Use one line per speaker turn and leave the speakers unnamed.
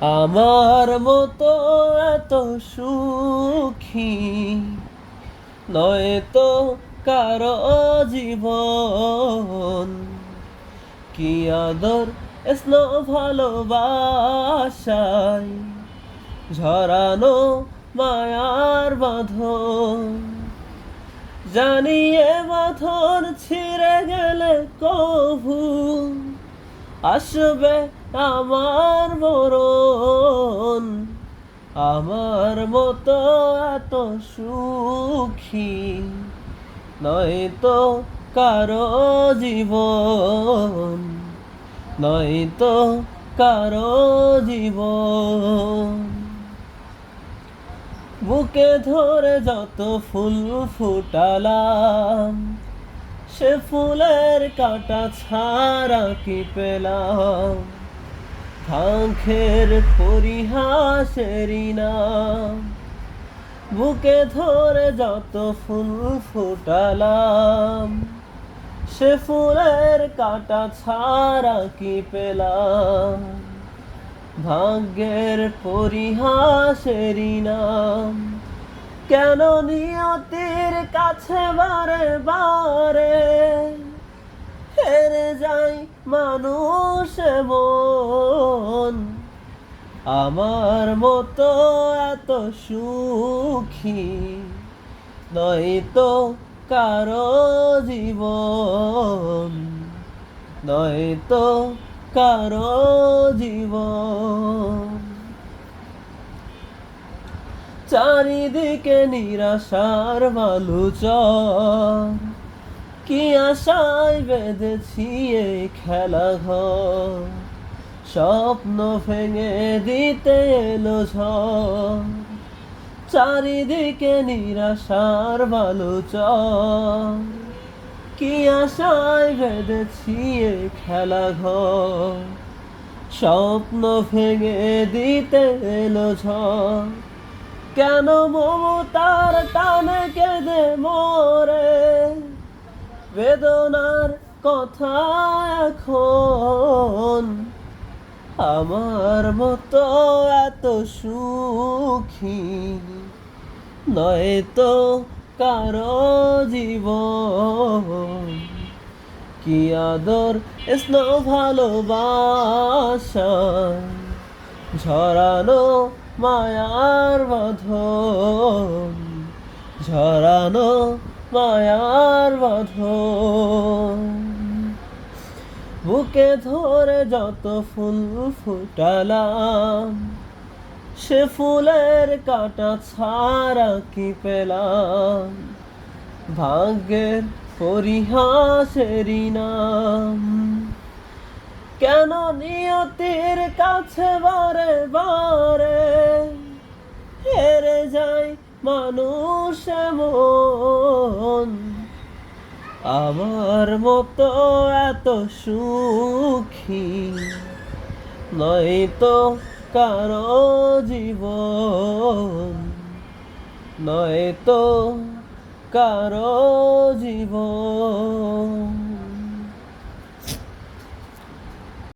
আমার মতো এত সুখী নয় তো কারো জীবন। কি আদর স্নেহ ভালোবাসায় ঝরানো মায়ার বাঁধন। জানিয়ে বাঁধন ছিঁড়ে গেলে কভু আসবে আমার মরণ। আমার মতো এত সুখী নয়তো কারো জীবন, নয়তো কারো জীবন। বুকে ধরে যত ফুল ফুটালাম, সে ফুলের কাঁটা ছাড়া কি পেলাম? ভাঙের পরিহাসেরই নাম। বুকে ধরে যত ফুল ফুটালাম, সে ফুলের কাঁটা ছাড়া কি পেলাম? ভাগ্যের পরিহাসেরই নাম। কেন নিয়তির কাছে বারে বারে হেরে যাই মানুষ মন? আমার মতো এত সুখী নয়তো কারো জীবন, নয়তো কারো জীবন। চারিদিকে নিরাশার বালুচর, কি আশায় বেঁধেছি এই খেলা ঘর। স্বপ্ন ভেঙে দিতে এলো ঝড়। চারিদিকে নিরাশার বালুচর, কি আশায় বেঁধেছি এই খেলা ঘর। স্বপ্ন ভেঙে দিতে এলো ঝড়। কেন মমতার টানে কেঁদে মরে বেদনার কথা এখন? আমার মতো এত সুখী নয়তো কারো জীবন। কি আদর স্নেহ ভালোবাসা ঝরানো মায়ার বাঁধন, ঝরানো মায়ার বাঁধন। বুকে ধরে যত ফুল ফুটালাম, সে ফুলের কাঁটা ছাড়া কি পেলাম? ভাগ্যের পরিহাসেরই নাম। কেন নিয়তির কাছে বারে বারে হেরে যায় মানুষ মন? আমার মতো এত সুখী নয়তো কারো জীবন, নয়তো কারো জীবন।